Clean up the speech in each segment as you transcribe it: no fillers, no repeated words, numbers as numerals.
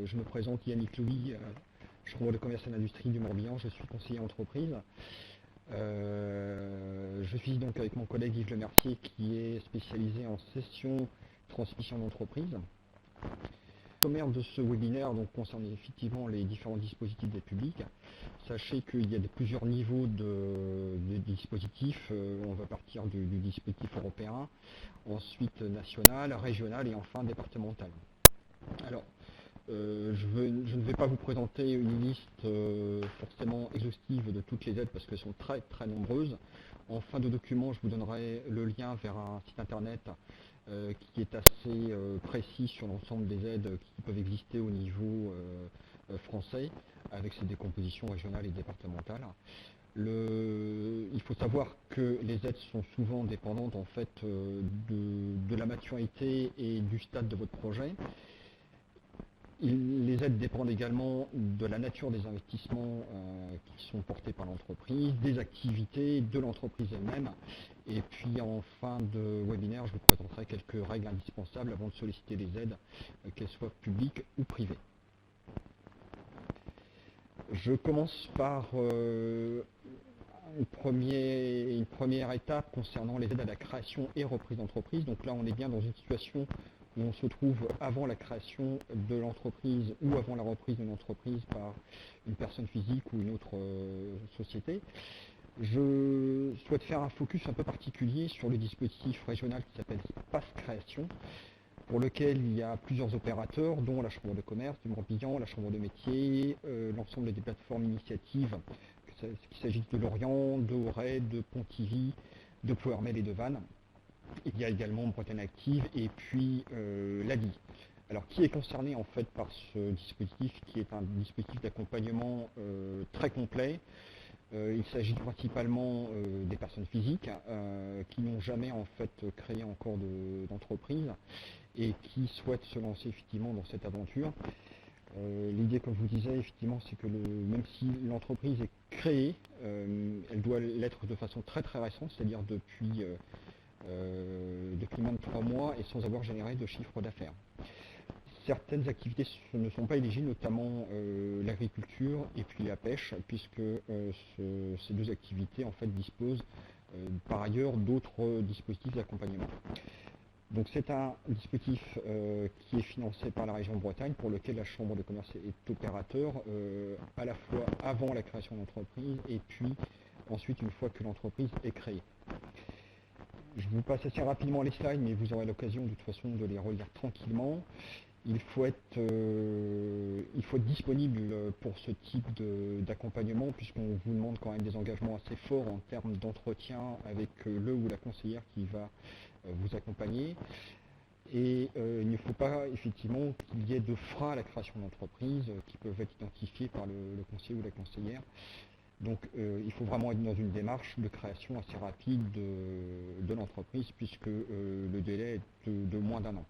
Je me présente Yannick Louis, chambre de commerce et d'industrie du Morbihan, je suis conseiller entreprise. Je suis donc avec mon collègue Yves Lemercier qui est spécialisé en cession transmission d'entreprise. Le sommaire de ce webinaire concerne effectivement les différents dispositifs d'aide publique. Sachez qu'il y a plusieurs niveaux de dispositifs. On va partir du dispositif européen, ensuite national, régional et enfin départemental. Alors, je ne vais pas vous présenter une liste forcément exhaustive de toutes les aides parce qu'elles sont très très nombreuses. En fin de document, je vous donnerai le lien vers un site internet qui est assez précis sur l'ensemble des aides qui peuvent exister au niveau français, avec ses décompositions régionales et départementales. Il faut savoir que les aides sont souvent dépendantes en fait de la maturité et du stade de votre projet. Les aides dépendent également de la nature des investissements qui sont portés par l'entreprise, des activités de l'entreprise elle-même. Et puis en fin de webinaire, je vous présenterai quelques règles indispensables avant de solliciter les aides, qu'elles soient publiques ou privées. Je commence par une première étape concernant les aides à la création et reprise d'entreprise. Donc là, on est bien dans une situation où on se trouve avant la création de l'entreprise ou avant la reprise d'une entreprise par une personne physique ou une autre société. Je souhaite faire un focus un peu particulier sur le dispositif régional qui s'appelle Pass Création, pour lequel il y a plusieurs opérateurs, dont la Chambre de commerce du Morbihan, la Chambre de métier, l'ensemble des plateformes initiatives, qu'il s'agisse de Lorient, de Auray, de Pontivy, de Ploërmel et de Vannes. Il y a également Bretagne Active et puis l'ADI. Alors qui est concerné en fait par ce dispositif qui est un dispositif d'accompagnement très complet. Il s'agit principalement des personnes physiques qui n'ont jamais en fait créé encore d'entreprise et qui souhaitent se lancer effectivement dans cette aventure. L'idée, comme je vous disais, effectivement, c'est que même si l'entreprise est créée, elle doit l'être de façon très très récente, c'est-à-dire depuis moins de 3 mois et sans avoir généré de chiffre d'affaires. Certaines activités ne sont pas éligibles, notamment l'agriculture et puis la pêche, puisque ces deux activités en fait disposent par ailleurs d'autres dispositifs d'accompagnement. Donc c'est un dispositif qui est financé par la région Bretagne, pour lequel la Chambre de commerce est opérateur, à la fois avant la création d'entreprise et puis ensuite une fois que l'entreprise est créée. Je vous passe assez rapidement les slides, mais vous aurez l'occasion de toute façon de les relire tranquillement. Il faut être disponible pour ce type d'accompagnement, puisqu'on vous demande quand même des engagements assez forts en termes d'entretien avec le ou la conseillère qui va vous accompagner. Et il ne faut pas effectivement qu'il y ait de freins à la création d'entreprise qui peuvent être identifiés par le conseiller ou la conseillère. Donc il faut vraiment être dans une démarche de création assez rapide de l'entreprise, puisque le délai est de moins d'1 an.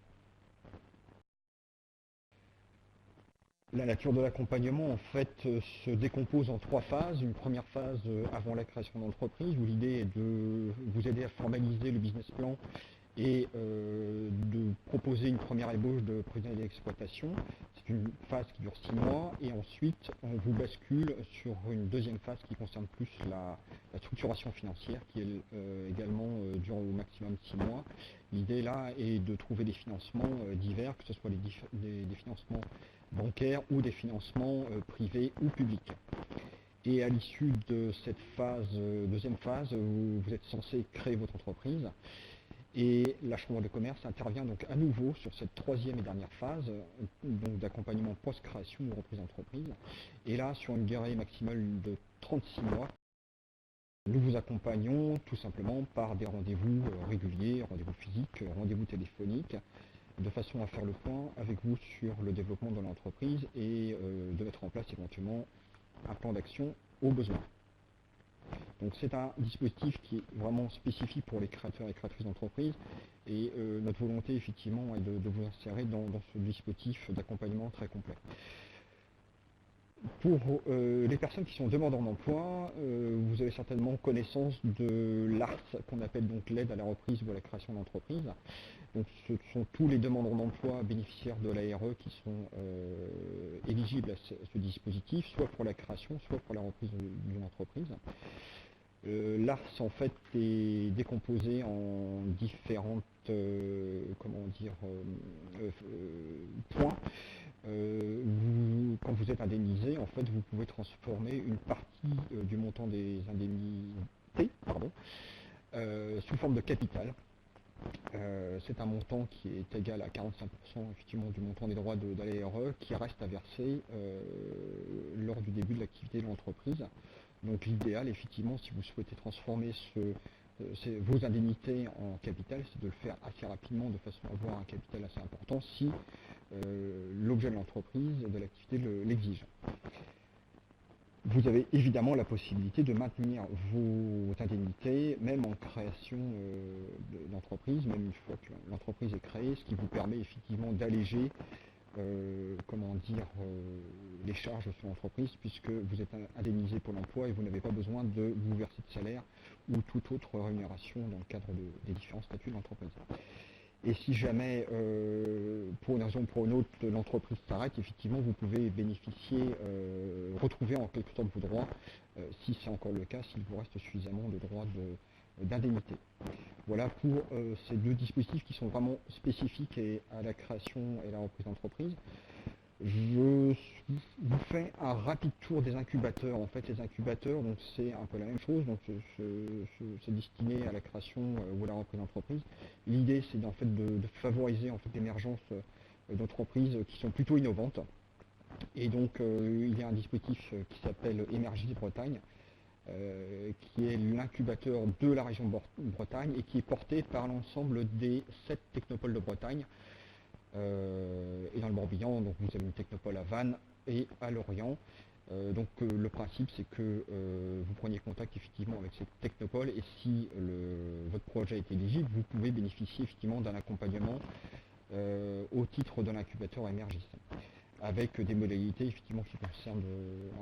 La nature de l'accompagnement en fait se décompose en 3 phases. Une première phase avant la création d'entreprise, où l'idée est de vous aider à formaliser le business plan et de proposer une première ébauche de projet d'exploitation. C'est une phase qui dure 6 mois et ensuite on vous bascule sur une deuxième phase qui concerne plus la structuration financière, qui également dure au maximum 6 mois. L'idée là est de trouver des financements divers, que ce soit des financements bancaires ou des financements privés ou publics. Et à l'issue de cette deuxième phase, vous êtes censé créer votre entreprise. Et la Chambre de commerce intervient donc à nouveau sur cette troisième et dernière phase d'accompagnement post-création ou reprise d'entreprise. Et là, sur une durée maximale de 36 mois, nous vous accompagnons tout simplement par des rendez-vous réguliers, rendez-vous physiques, rendez-vous téléphoniques, de façon à faire le point avec vous sur le développement de l'entreprise et de mettre en place éventuellement un plan d'action au besoin. Donc c'est un dispositif qui est vraiment spécifique pour les créateurs et créatrices d'entreprise, et notre volonté effectivement est de vous insérer dans ce dispositif d'accompagnement très complet. Pour les personnes qui sont demandeurs d'emploi, vous avez certainement connaissance de l'ARS, qu'on appelle donc l'aide à la reprise ou à la création d'entreprise. Donc ce sont tous les demandeurs d'emploi bénéficiaires de l'ARE qui sont éligibles à ce dispositif, soit pour la création, soit pour la reprise d'une entreprise. L'ARS en fait est décomposé en différentes points. Quand vous êtes indemnisé, en fait, vous pouvez transformer une partie du montant des indemnités sous forme de capital. C'est un montant qui est égal à 45% effectivement du montant des droits de l'ARE qui reste à verser lors du début de l'activité de l'entreprise. Donc l'idéal, effectivement, si vous souhaitez transformer vos indemnités en capital, c'est de le faire assez rapidement de façon à avoir un capital assez important si l'objet de l'entreprise, de l'activité l'exige. Vous avez évidemment la possibilité de maintenir vos indemnités, même en création d'entreprise, même une fois que l'entreprise est créée, ce qui vous permet effectivement d'alléger les charges sur l'entreprise, puisque vous êtes indemnisé pour l'emploi et vous n'avez pas besoin de vous verser de salaire ou toute autre rémunération dans le cadre des différents statuts de l'entreprise. Et si jamais, pour une raison ou pour une autre, l'entreprise s'arrête, effectivement, vous pouvez bénéficier, retrouver en quelque sorte vos droits, si c'est encore le cas, s'il vous reste suffisamment de droits d'indemnité. Voilà pour ces deux dispositifs qui sont vraiment spécifiques à la création et à la reprise d'entreprise. Je vous fais un rapide tour des incubateurs. En fait, les incubateurs, donc c'est un peu la même chose. Donc, c'est destiné à la création ou à la reprise d'entreprise. L'idée, c'est en fait de favoriser en fait l'émergence d'entreprises qui sont plutôt innovantes. Et donc, il y a un dispositif qui s'appelle Émergis Bretagne, qui est l'incubateur de la région Bretagne et qui est porté par l'ensemble des 7 technopoles de Bretagne. Et dans le Morbihan, donc vous avez une technopole à Vannes et à Lorient. Le principe, c'est que vous preniez contact effectivement avec ces technopoles et si votre projet est éligible, vous pouvez bénéficier effectivement d'un accompagnement au titre de l'incubateur Émergis, avec des modalités effectivement qui concernent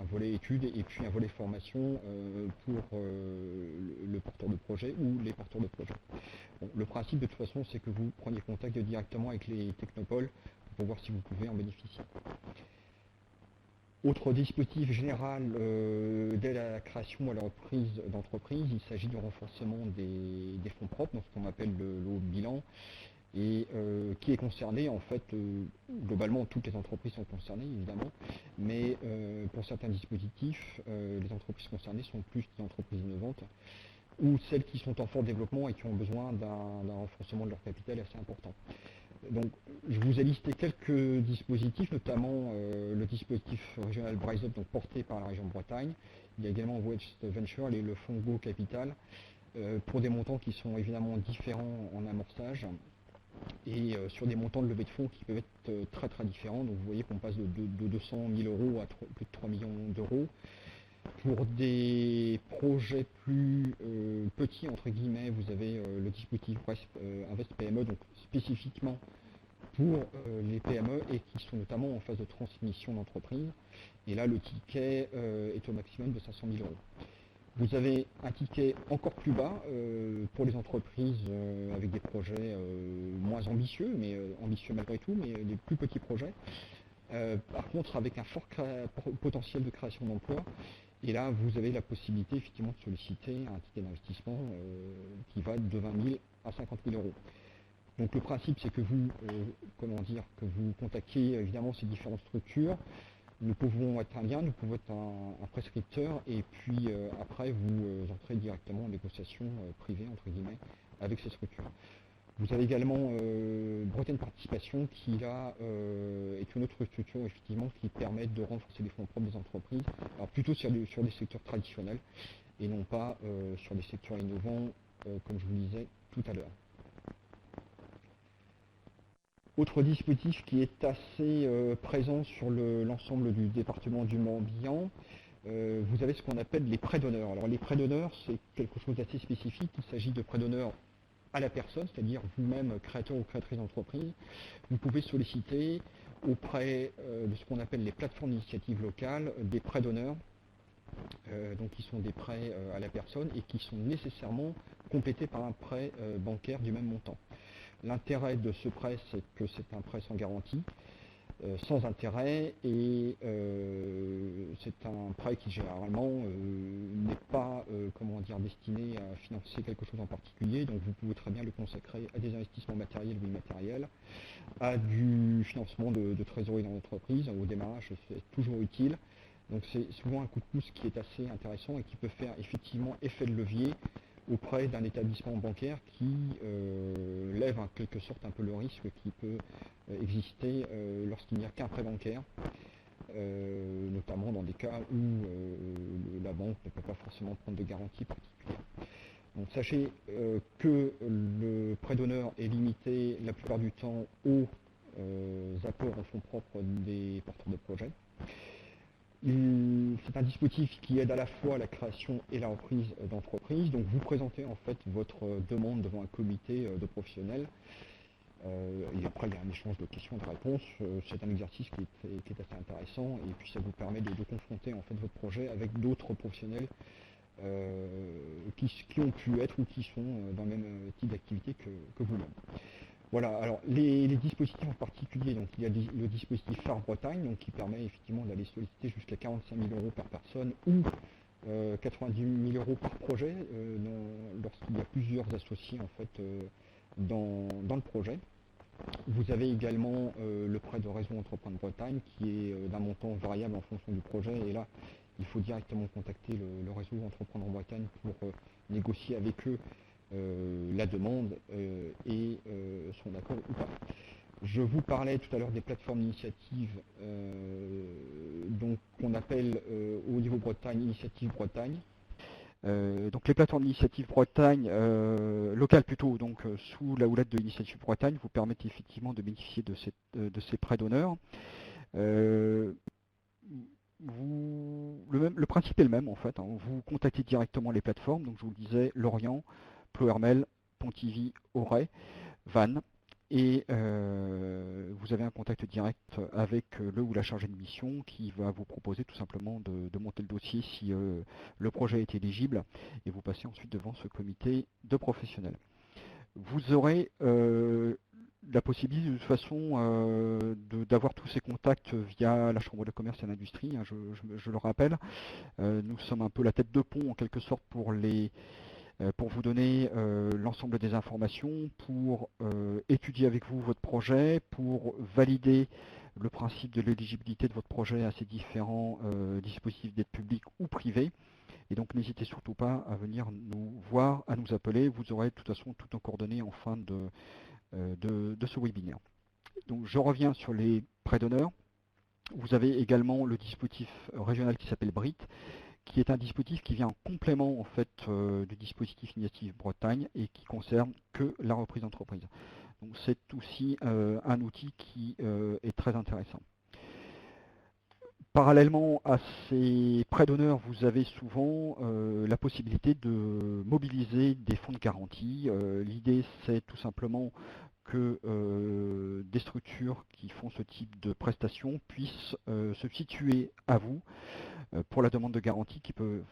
un volet études et puis un volet formation pour le porteur de projet ou les porteurs de projet. Bon, le principe de toute façon, c'est que vous preniez contact directement avec les technopoles pour voir si vous pouvez en bénéficier. Autre dispositif général dès la création ou à la reprise d'entreprise, il s'agit du renforcement des fonds propres, donc ce qu'on appelle le haut bilan, et qui est concerné en fait, globalement toutes les entreprises sont concernées évidemment, mais pour certains dispositifs, les entreprises concernées sont plus des entreprises innovantes, ou celles qui sont en fort développement et qui ont besoin d'un renforcement de leur capital assez important. Donc, je vous ai listé quelques dispositifs, notamment le dispositif régional Brise Up, donc porté par la région Bretagne. Il y a également Wedge Venture et le fonds Go Capital, pour des montants qui sont évidemment différents en amorçage et sur des montants de levée de fonds qui peuvent être très très différents. Donc vous voyez qu'on passe de 200 000 € à plus de 3 millions d'euros. Pour des projets plus petits, entre guillemets, vous avez le dispositif Invest PME, donc spécifiquement pour les PME et qui sont notamment en phase de transmission d'entreprise. Et là, le ticket est au maximum de 500 000 €. Vous avez un ticket encore plus bas pour les entreprises avec des projets moins ambitieux, mais ambitieux malgré tout, mais des plus petits projets. Par contre, avec un fort potentiel de création d'emplois. Et là, vous avez la possibilité effectivement de solliciter un ticket d'investissement qui va de 20 000 à 50 000 €. Donc le principe, c'est que vous, que vous contactiez évidemment ces différentes structures. Nous pouvons être un lien, nous pouvons être un prescripteur, et puis après vous entrez directement en négociation privée entre guillemets avec ces structures. Vous avez également Bretagne Participation qui là est une autre structure effectivement qui permet de renforcer les fonds propres des entreprises, alors plutôt sur des secteurs traditionnels et non pas sur des secteurs innovants comme je vous le disais tout à l'heure. Autre dispositif qui est assez présent sur l'ensemble du département du Morbihan, vous avez ce qu'on appelle les prêts d'honneur. Alors les prêts d'honneur, c'est quelque chose d'assez spécifique. Il s'agit de prêts d'honneur à la personne, c'est-à-dire vous-même, créateur ou créatrice d'entreprise. Vous pouvez solliciter auprès de ce qu'on appelle les plateformes d'initiative locale, des prêts d'honneur, donc qui sont des prêts à la personne et qui sont nécessairement complétés par un prêt bancaire du même montant. L'intérêt de ce prêt, c'est que c'est un prêt sans garantie, sans intérêt, et c'est un prêt qui généralement n'est pas destiné à financer quelque chose en particulier, donc vous pouvez très bien le consacrer à des investissements matériels ou immatériels, à du financement de trésorerie dans l'entreprise. Au démarrage, c'est toujours utile. Donc c'est souvent un coup de pouce qui est assez intéressant et qui peut faire effectivement effet de levier auprès d'un établissement bancaire qui lève en quelque sorte un peu le risque qui peut exister lorsqu'il n'y a qu'un prêt bancaire, notamment dans des cas où la banque ne peut pas forcément prendre de garantie particulière. Donc sachez que le prêt d'honneur est limité la plupart du temps aux apports en fonds propres des porteurs de projets. C'est un dispositif qui aide à la fois la création et la reprise d'entreprise. Donc vous présentez en fait votre demande devant un comité de professionnels. Et après il y a un échange de questions et de réponses. C'est un exercice qui est assez intéressant et puis ça vous permet de confronter en fait votre projet avec d'autres professionnels qui ont pu être ou qui sont dans le même type d'activité que vous-même. Voilà, alors les dispositifs en particulier, donc il y a le dispositif Phare Bretagne, donc qui permet effectivement d'aller solliciter jusqu'à 45 000 € par personne ou 90 000 € par projet lorsqu'il y a plusieurs associés en fait dans le projet. Vous avez également le prêt de Réseau Entreprendre Bretagne qui est d'un montant variable en fonction du projet, et là il faut directement contacter le Réseau Entreprendre Bretagne pour négocier avec eux la demande et son accord ou pas. Je vous parlais tout à l'heure des plateformes d'initiative donc qu'on appelle au niveau Bretagne Initiative Bretagne. Donc les plateformes d'initiative Bretagne, locales plutôt, donc sous la houlette de l'Initiative Bretagne, vous permettent effectivement de bénéficier de ces prêts d'honneur. Le principe est le même en fait, hein. Vous contactez directement les plateformes, donc je vous le disais, Lorient, Plohermel, Pontivy, Auray, Vannes, et vous avez un contact direct avec le ou la chargée de mission qui va vous proposer tout simplement de monter le dossier si le projet est éligible, et vous passez ensuite devant ce comité de professionnels. Vous aurez la possibilité de toute façon d'avoir tous ces contacts via la Chambre de commerce et d'industrie, hein, je le rappelle. Nous sommes un peu la tête de pont en quelque sorte pour vous donner l'ensemble des informations, pour étudier avec vous votre projet, pour valider le principe de l'éligibilité de votre projet à ces différents dispositifs d'aide publique ou privée. Et donc n'hésitez surtout pas à venir nous voir, à nous appeler. Vous aurez de toute façon toutes nos coordonnées en fin de ce webinaire. Donc je reviens sur les prêts d'honneur. Vous avez également le dispositif régional qui s'appelle BRIT, qui est un dispositif qui vient en complément en fait du dispositif Initiative Bretagne et qui concerne que la reprise d'entreprise. Donc c'est aussi un outil qui est très intéressant. Parallèlement à ces prêts d'honneur, vous avez souvent la possibilité de mobiliser des fonds de garantie. L'idée, c'est tout simplement que des structures qui font ce type de prestations puissent se substituer à vous pour la demande de garantie qui peut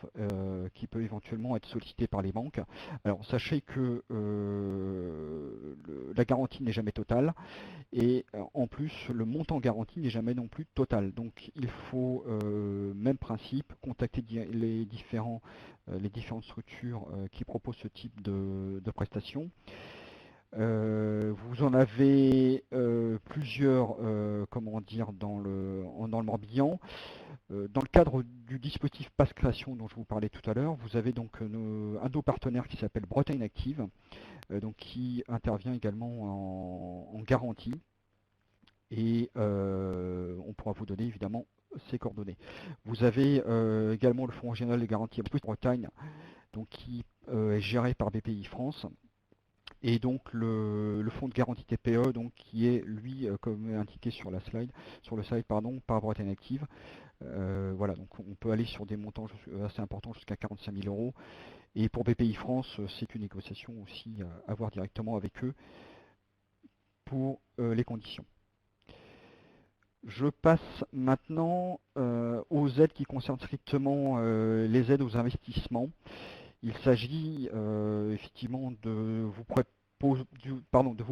éventuellement être sollicitée par les banques. Alors sachez que la garantie n'est jamais totale, et en plus le montant garanti n'est jamais non plus total. Donc il faut, même principe, contacter les différentes structures qui proposent ce type de prestations. Vous en avez plusieurs dans le Morbihan. Dans le cadre du dispositif Pass Création dont je vous parlais tout à l'heure, vous avez donc un de nos partenaires qui s'appelle Bretagne Active, donc qui intervient également en garantie, et on pourra vous donner évidemment ses coordonnées. Vous avez également le Fonds régional de garantie Bretagne, donc qui est géré par BPI France. Et donc le fonds de garantie TPE, donc qui est lui, comme indiqué sur le slide, par Bretagne Active. Voilà, donc on peut aller sur des montants assez importants jusqu'à 45 000 €. Et pour BPI France, c'est une négociation aussi à voir directement avec eux pour les conditions. Je passe maintenant aux aides qui concernent strictement les aides aux investissements. Il s'agit effectivement de vous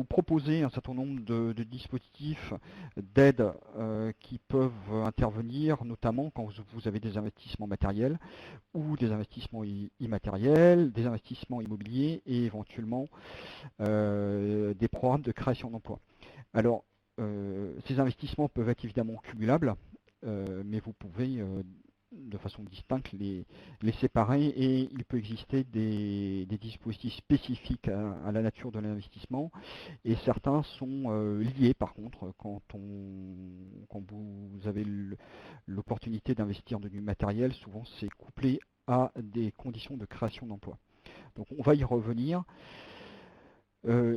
proposer un certain nombre de dispositifs d'aide qui peuvent intervenir, notamment quand vous avez des investissements matériels ou des investissements immatériels, des investissements immobiliers et éventuellement des programmes de création d'emplois. Alors, ces investissements peuvent être évidemment cumulables, mais vous pouvez de façon distincte les séparer et il peut exister des dispositifs spécifiques à la nature de l'investissement et certains sont liés par contre quand vous avez l'opportunité d'investir dans du matériel, souvent c'est couplé à des conditions de création d'emploi. Donc on va y revenir.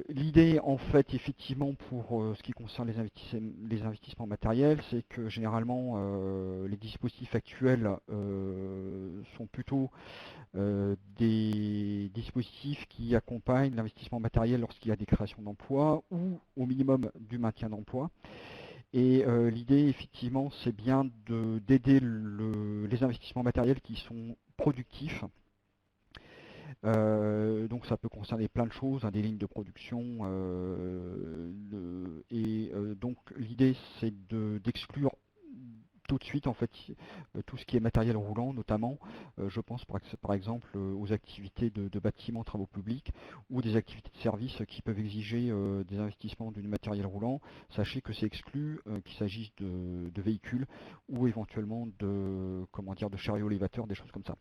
L'idée, en fait, effectivement, pour ce qui concerne les investissements matériels, c'est que généralement, les dispositifs actuels sont plutôt des dispositifs qui accompagnent l'investissement matériel lorsqu'il y a des créations d'emplois ou au minimum du maintien d'emplois. Et l'idée, effectivement, c'est bien d'aider les investissements matériels qui sont productifs. Donc ça peut concerner plein de choses, hein, des lignes de production, donc l'idée c'est d'exclure tout de suite en fait tout ce qui est matériel roulant notamment. Je pense par exemple aux activités de bâtiments, travaux publics ou des activités de services qui peuvent exiger des investissements du matériel roulant. Sachez que c'est exclu, qu'il s'agisse de véhicules ou éventuellement de chariots élévateurs, des choses comme ça.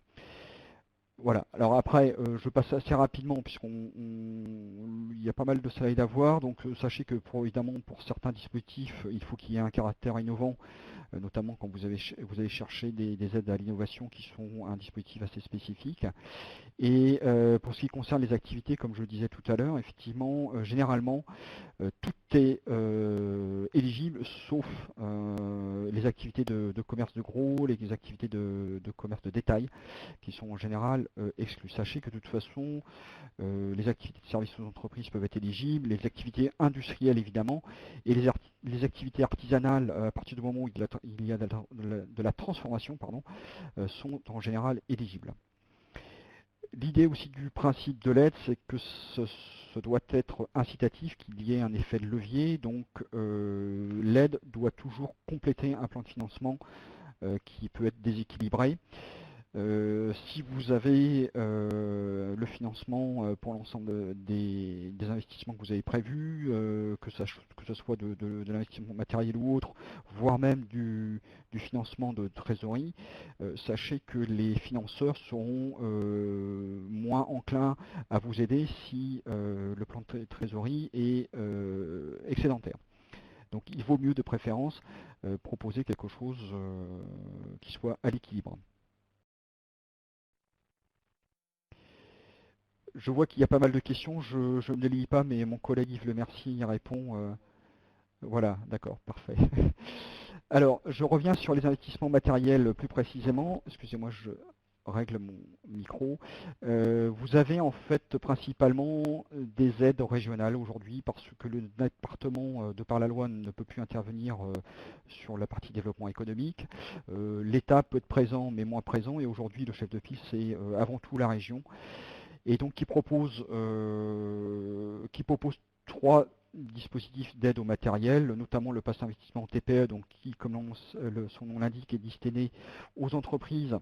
Voilà, alors après, je passe assez rapidement puisqu'il y a pas mal de slides à voir, donc sachez que évidemment pour certains dispositifs, il faut qu'il y ait un caractère innovant, notamment quand vous allez chercher des aides à l'innovation qui sont un dispositif assez spécifique. Et pour ce qui concerne les activités, comme je le disais tout à l'heure, effectivement, généralement, tout est éligible sauf les activités de commerce de gros, les activités de commerce de détail qui sont en général exclues. Sachez que de toute façon, les activités de services aux entreprises peuvent être éligibles, les activités industrielles évidemment, et les activités artisanales, à partir du moment où il y a de la transformation, sont en général éligibles. L'idée aussi du principe de l'aide, c'est que ce doit être incitatif, qu'il y ait un effet de levier. Donc l'aide doit toujours compléter un plan de financement qui peut être déséquilibré. Si vous avez le financement pour l'ensemble des investissements que vous avez prévus, que ce soit de l'investissement matériel ou autre, voire même du financement de trésorerie, sachez que les financeurs seront moins enclins à vous aider si le plan de trésorerie est excédentaire. Donc il vaut mieux de préférence proposer quelque chose qui soit à l'équilibre. Je vois qu'il y a pas mal de questions, je ne les lis pas, mais mon collègue Yves Le Mercier y répond. Voilà, d'accord, parfait. Alors, je reviens sur les investissements matériels plus précisément. Excusez-moi, je règle mon micro. Vous avez en fait principalement des aides régionales aujourd'hui parce que le département, de par la loi, ne peut plus intervenir sur la partie développement économique. L'État peut être présent, mais moins présent, et aujourd'hui, le chef de file, c'est avant tout la région. Et donc qui propose trois dispositifs d'aide au matériel, notamment le pass investissement TPE, donc qui, comme son nom l'indique, est destiné aux entreprises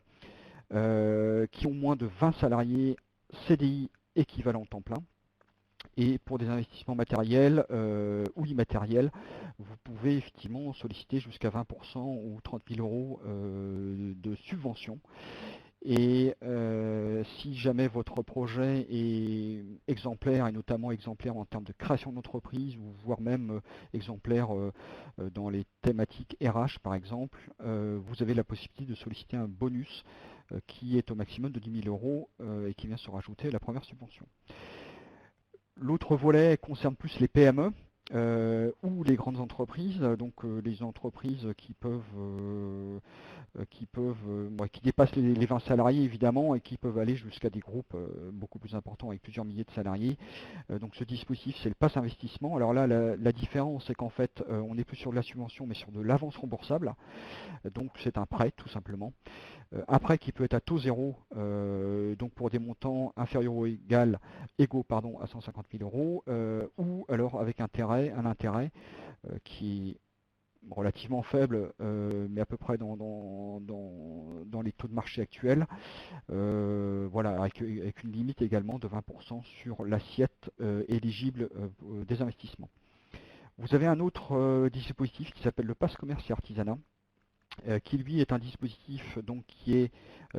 qui ont moins de 20 salariés CDI équivalent temps plein. Et pour des investissements matériels ou immatériels, vous pouvez effectivement solliciter jusqu'à 20% ou 30 000 euros de subvention. Et si jamais votre projet est exemplaire, et notamment exemplaire en termes de création d'entreprise, voire même exemplaire dans les thématiques RH par exemple, vous avez la possibilité de solliciter un bonus qui est au maximum de 10 000 euros et qui vient se rajouter à la première subvention. L'autre volet concerne plus les PME. ou les grandes entreprises, donc les entreprises qui dépassent les 20 salariés évidemment et qui peuvent aller jusqu'à des groupes beaucoup plus importants avec plusieurs milliers de salariés. Donc ce dispositif, c'est le pass investissement. Alors là, la différence, c'est qu'en fait, on n'est plus sur de la subvention, mais sur de l'avance remboursable. Donc c'est un prêt, tout simplement. Un prêt qui peut être à taux zéro, donc pour des montants inférieurs ou égaux à 150 000 euros, ou alors avec un intérêt qui est relativement faible, mais à peu près dans les taux de marché actuels. Voilà, avec une limite également de 20% sur l'assiette éligible des investissements. Vous avez un autre dispositif qui s'appelle le Pass Commerce et Artisanat, qui lui est un dispositif donc, qui est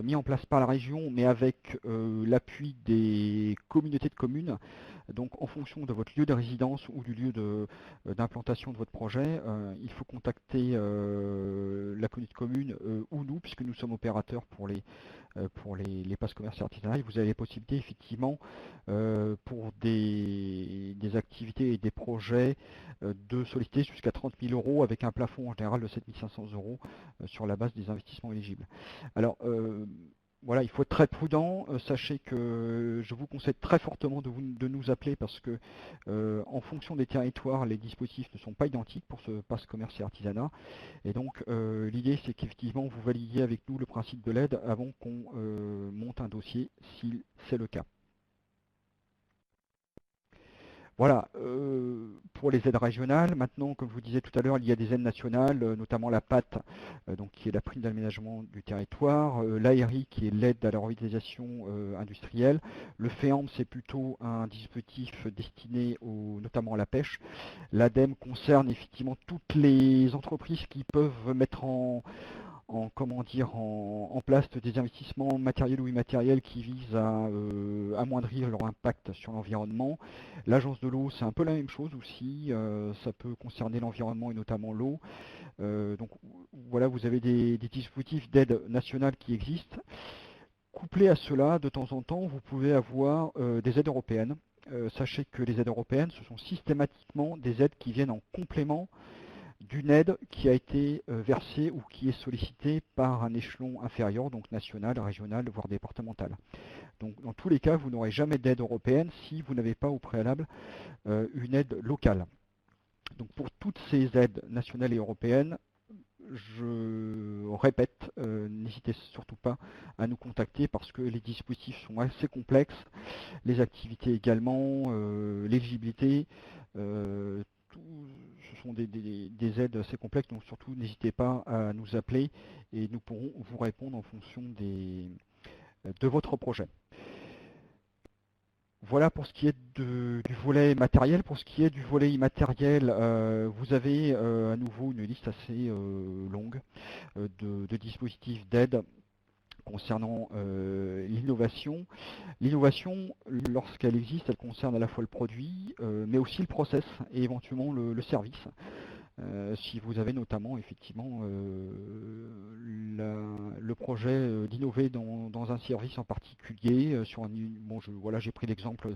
mis en place par la région, mais avec l'appui des communautés de communes. Donc en fonction de votre lieu de résidence ou du lieu d'implantation de votre projet, il faut contacter la communauté de communes ou nous, puisque nous sommes opérateurs pour les passes commerce et artisanat. Vous avez les possibilités effectivement pour des activités et des projets de solliciter jusqu'à 30 000 euros avec un plafond en général de 7 500 euros sur la base des investissements éligibles. Alors voilà, il faut être très prudent. Sachez que je vous conseille très fortement de nous appeler parce que en fonction des territoires, les dispositifs ne sont pas identiques pour ce pass commerce et artisanat. Et donc l'idée c'est qu'effectivement vous validiez avec nous le principe de l'aide avant qu'on monte un dossier si c'est le cas. Voilà, pour les aides régionales. Maintenant, comme je vous disais tout à l'heure, il y a des aides nationales, notamment la PAT, donc, qui est la prime d'aménagement du territoire, l'ARI, qui est l'aide à la revitalisation industrielle. Le FEAMP, c'est plutôt un dispositif destiné notamment à la pêche. L'ADEME concerne effectivement toutes les entreprises qui peuvent mettre en place des investissements matériels ou immatériels qui visent à amoindrir leur impact sur l'environnement. L'agence de l'eau, c'est un peu la même chose aussi, ça peut concerner l'environnement et notamment l'eau. Donc voilà, vous avez des dispositifs d'aide nationale qui existent. Couplé à cela, de temps en temps, vous pouvez avoir des aides européennes. Sachez que les aides européennes, ce sont systématiquement des aides qui viennent en complément d'une aide qui a été versée ou qui est sollicitée par un échelon inférieur, donc national, régional, voire départemental. Donc dans tous les cas, vous n'aurez jamais d'aide européenne si vous n'avez pas au préalable une aide locale. Donc pour toutes ces aides nationales et européennes, je répète, n'hésitez surtout pas à nous contacter parce que les dispositifs sont assez complexes, les activités également, l'éligibilité, ce sont des aides assez complexes, donc surtout n'hésitez pas à nous appeler et nous pourrons vous répondre en fonction de votre projet. Voilà pour ce qui est du volet matériel. Pour ce qui est du volet immatériel, vous avez à nouveau une liste assez longue de dispositifs d'aide concernant l'innovation. L'innovation, lorsqu'elle existe, elle concerne à la fois le produit, mais aussi le process et éventuellement le service. Si vous avez notamment effectivement le projet d'innover dans un service en particulier, voilà, j'ai pris l'exemple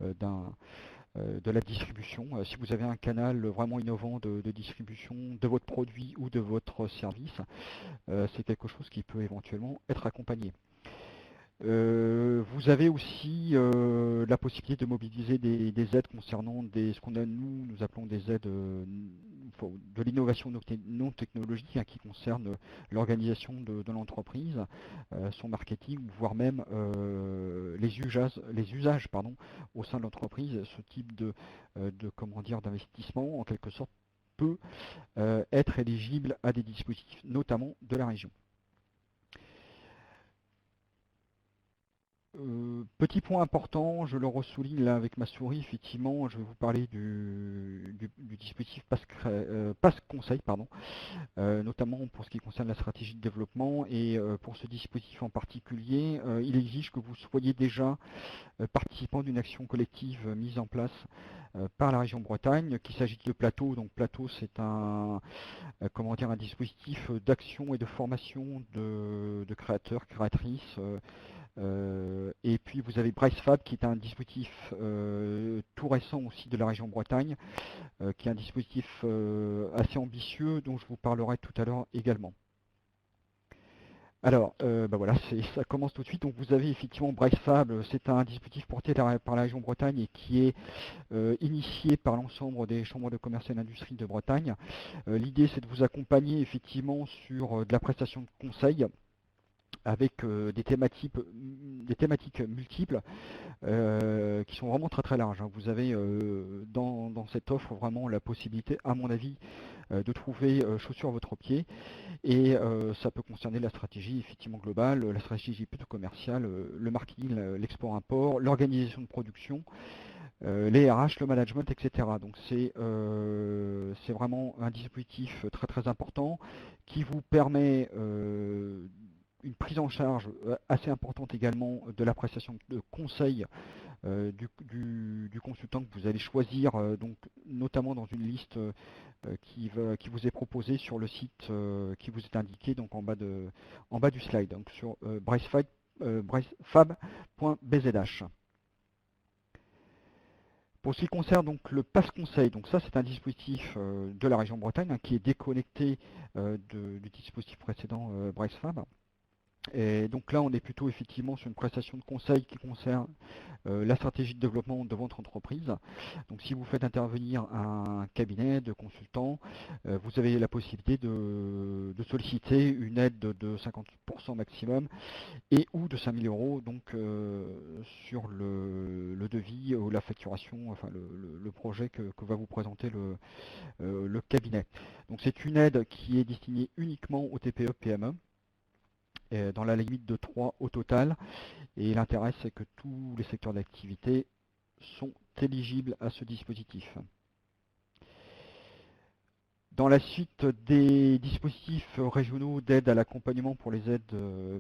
de la distribution. Si vous avez un canal vraiment innovant de distribution de votre produit ou de votre service, c'est quelque chose qui peut éventuellement être accompagné. Vous avez aussi la possibilité de mobiliser des aides concernant ce qu'on a nous appelons des aides de l'innovation non technologique, qui concerne l'organisation de l'entreprise, son marketing, voire même les usages au sein de l'entreprise. Ce type d'investissement, en quelque sorte, peut être éligible à des dispositifs, notamment de la région. Petit point important, je le ressouligne là avec ma souris, effectivement, je vais vous parler du dispositif Pass Conseil, notamment pour ce qui concerne la stratégie de développement. Et pour ce dispositif en particulier, il exige que vous soyez déjà participant d'une action collective mise en place par la région Bretagne, qu'il s'agit de Plateau. Donc Plateau, c'est un dispositif d'action et de formation de créateurs, créatrices, Et puis vous avez BraceFab qui est un dispositif tout récent aussi de la région Bretagne, qui est un dispositif assez ambitieux dont je vous parlerai tout à l'heure également. Alors, bah voilà, ça commence tout de suite. Donc vous avez effectivement BraceFab, c'est un dispositif porté par la région Bretagne et qui est initié par l'ensemble des chambres de commerce et d'industrie de Bretagne. L'idée, c'est de vous accompagner effectivement sur de la prestation de conseil avec des thématiques multiples qui sont vraiment très très larges, hein. Vous avez dans cette offre vraiment la possibilité, à mon avis, de trouver chaussure à votre pied. Et ça peut concerner la stratégie effectivement globale, la stratégie plutôt commerciale, le marketing, l'export-import, l'organisation de production, les RH, le management, etc. Donc c'est vraiment un dispositif très très important qui vous permet une prise en charge assez importante également de la prestation de conseil du consultant que vous allez choisir, donc notamment dans une liste qui vous est proposée sur le site qui vous est indiqué donc en bas du slide, donc sur bracefab.bzh. Pour ce qui concerne donc le pass conseil, donc ça c'est un dispositif de la région Bretagne, hein, qui est déconnecté du dispositif précédent BraceFab. Et donc là, on est plutôt effectivement sur une prestation de conseil qui concerne la stratégie de développement de votre entreprise. Donc si vous faites intervenir un cabinet de consultants, vous avez la possibilité de solliciter une aide de 50% maximum et ou de 5 000 euros donc, sur le devis ou la facturation, enfin le projet que va vous présenter le cabinet. Donc c'est une aide qui est destinée uniquement aux TPE-PME, dans la limite de 3 au total. Et l'intérêt, c'est que tous les secteurs d'activité sont éligibles à ce dispositif. Dans la suite des dispositifs régionaux d'aide à l'accompagnement pour les aides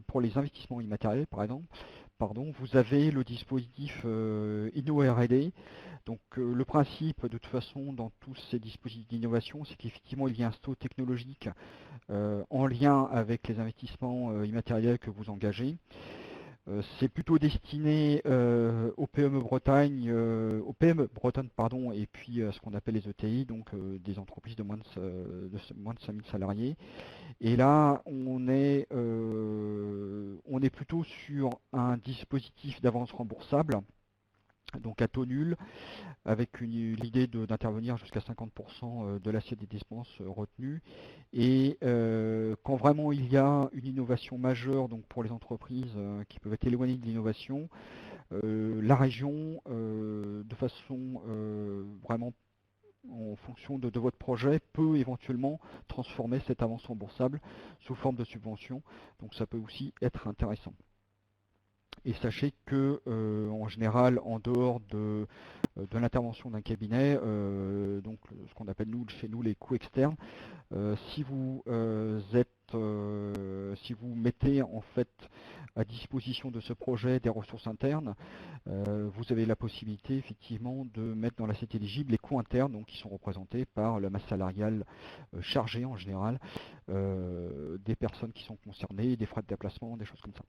pour les investissements immatériels, par exemple, vous avez le dispositif Inno-R&D. Donc le principe, de toute façon, dans tous ces dispositifs d'innovation, c'est qu'effectivement, il y a un stock technologique en lien avec les investissements immatériels que vous engagez. C'est plutôt destiné aux PME Bretagne, pardon, et puis à ce qu'on appelle les ETI, donc des entreprises de moins de 5000 salariés. Et là, on est plutôt sur un dispositif d'avance remboursable, donc à taux nul, avec l'idée d'intervenir jusqu'à 50% de l'assiette des dépenses retenues. Et quand vraiment il y a une innovation majeure donc pour les entreprises qui peuvent être éloignées de l'innovation, la région, de façon vraiment en fonction de votre projet, peut éventuellement transformer cette avance remboursable sous forme de subvention. Donc ça peut aussi être intéressant. Et sachez que, en général, en dehors de l'intervention d'un cabinet, donc ce qu'on appelle chez nous les coûts externes, si vous mettez en fait à disposition de ce projet des ressources internes, vous avez la possibilité effectivement de mettre dans l'assiette éligible les coûts internes, donc qui sont représentés par la masse salariale chargée en général des personnes qui sont concernées, des frais de déplacement, des choses comme ça.